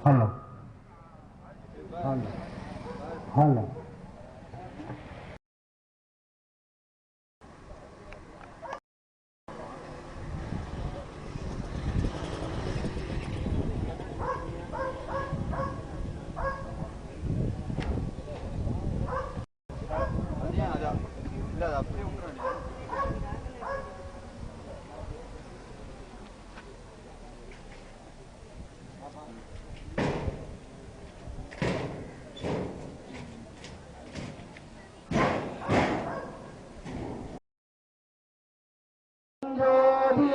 Hello. Hello. Hello.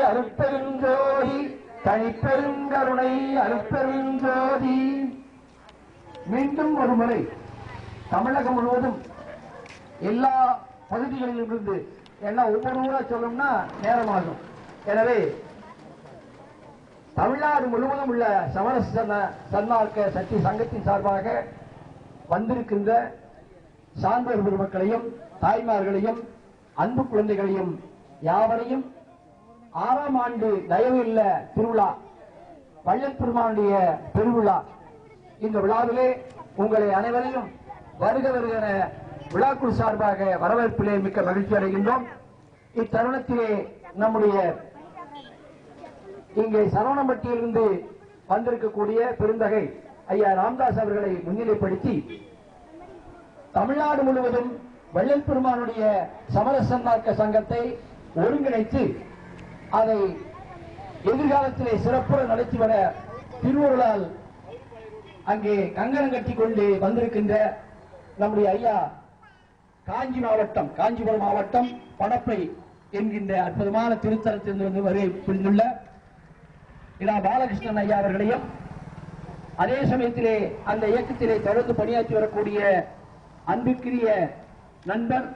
அருட்பெருஞ்சோதி தனிப்பெருங்கருணை அருட்பெருஞ்சோதி. மீண்டும் ஒரு முறை தமிழகம் முழுவதும் எல்லா பகுதிகளிலும் இருந்து எல்லாம் ஒவ்வொரு ஊரா சொல்லணும்னா நேரமாகும். எனவே தமிழ்நாடு முழுவதும் உள்ள சமரச சன்மார்க்க சக்தி சங்கத்தின் சார்பாக வந்திருக்கின்ற சான்றோர் பெருமக்களையும் தாய்மார்களையும் அன்பு குழந்தைகளையும் யாவரையும் 6ஆம் ஆண்டு தயவு இல்ல திருவிழா வள்ளல் பெருமானுடைய பெருவிழா இந்த விழாவிலே உங்களை அனைவரையும் வருக வருகிற விழாக்குழு சார்பாக வரவேற்பிலே மிக்க மகிழ்ச்சி அடைகின்றோம். இத்தருணத்திலே நம்முடைய இங்கே சரவணம்பட்டியிலிருந்து வந்திருக்கக்கூடிய பெருந்தகை ஐயா ராமதாஸ் அவர்களை முன்னிலைப்படுத்தி தமிழ்நாடு முழுவதும் வள்ளல் பெருமானுடைய சமரச சன்மார்க்க சங்கத்தை ஒருங்கிணைத்து அதை எதிர்காலத்திலே சிறப்புற நடத்தி வர திருவருளால் அங்கே கங்கணம் கட்டி கொண்டு வந்திருக்கின்ற நம்முடைய ஐயா காஞ்சிபுரம் மாவட்டம் படப்பை என்கின்ற அற்புதமான திருத்தலத்திலிருந்து வருகை புரிந்துள்ள இரா பாலகிருஷ்ணன் ஐயா அவர்களையும் அதே சமயத்திலே அந்த இயக்கத்திலே தொடர்ந்து பணியாற்றி வரக்கூடிய அன்புக்குரிய நண்பர்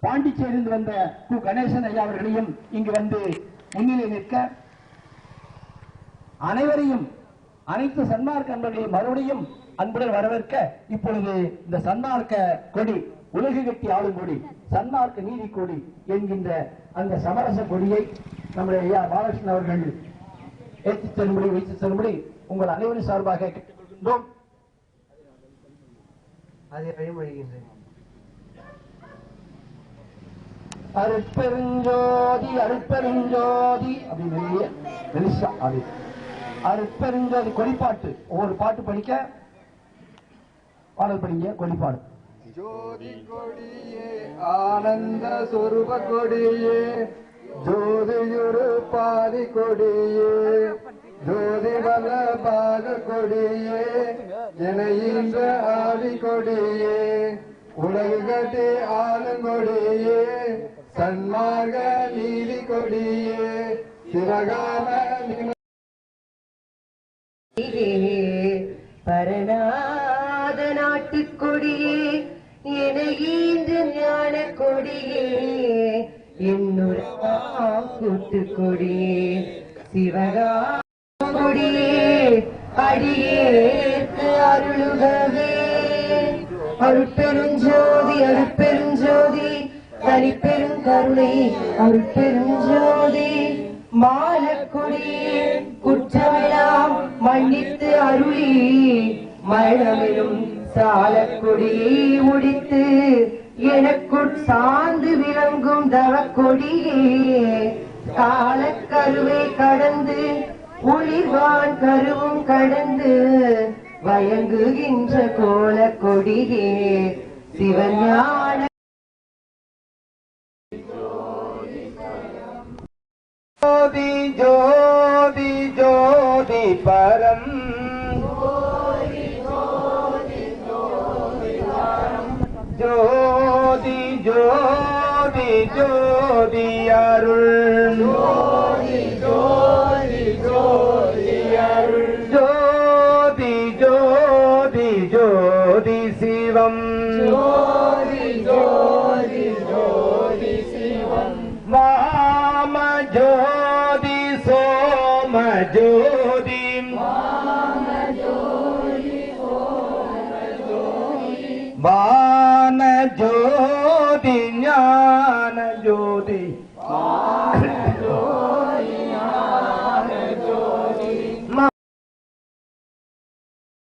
பாண்டிச்சேரியிலிருந்து வந்த கு கணேசன் ஐயா அவர்களையும் இங்கு வந்து முன்னிலை நிற்க அனைவரையும் அனைத்து சன்மார்க்க அன்பர்களையும் மறுபடியும் அன்புடன் வரவேற்க இப்பொழுது இந்த சன்மார்க்க கொடி உலகு கட்டி ஆளும் கொடி சன்மார்க்க நீதி கொடி என்கின்ற அந்த சமரச கொடியை நம்முடைய ஐயா பாலகிருஷ்ணன் அவர்கள் ஏற்றித் தரும்படி வைத்து தரும்படி உங்கள் அனைவரின் சார்பாக கேட்டுக்கொள்கின்றோம். அதை வழிமொழிகின்றேன். அருட்பெருஞ்சோதி அருட்பெருஞ்சோதி அப்படின்னு வெளிசா அப்படி அருட்பெருஞ்சோதி கொடிப்பாட்டு ஒவ்வொரு பாட்டு படிக்க பாடல் படிங்க. கொடிப்பாடு. ஜோதி கொடியே ஆனந்த சொரூப கொடியே ஜோதியுரு பாதி கொடியே ஜோதி வல்லபாக கொடியே இணைகின்ற ஆதி கொடியே உலகு கட்டி ஆளுங்கொடியே சன்மார்க்க நீதி கொடியே சிவகாம பரநாத நாட்டுக்கொடியே இணைகின்ற ஞான கொடியே என்னுறாம் கூட்டுக்கொடியே சிவகாம கொடியே அடியேற்கு அருளுகவே அருட்பெருஞ்சோதி அருட்பெருஞ்சோதி தனிப்பெருங்கருணை அருட்பெருஞ்சோதி மாலக்கொடியே குற்றமெல்லாம் மன்னித்து அருளி மரணமெனும் சாலக்கொடியை முடித்து எனக்குள் சார்ந்து விளங்கும் தவக்கொடியே காலக்கருவை கடந்து ஒளிர்வான் கருவும் கடந்து வயங்குகின்ற கோல கொடியே சிவஞான ஜோதி ஜோதி ஜோதி பரம் ஜோதி ஜோதி ஜோதி ஜோதி அருள் ஜோதி ஜோதி ஜோதி அருள் ஜோதி ஜோதி ஜோதி சிவம் ஜோதி ஜோதி ஜோதி சிவம் வாம ஜோதி சோம ஜோதி வான ஜோதி ஞான ஜோதி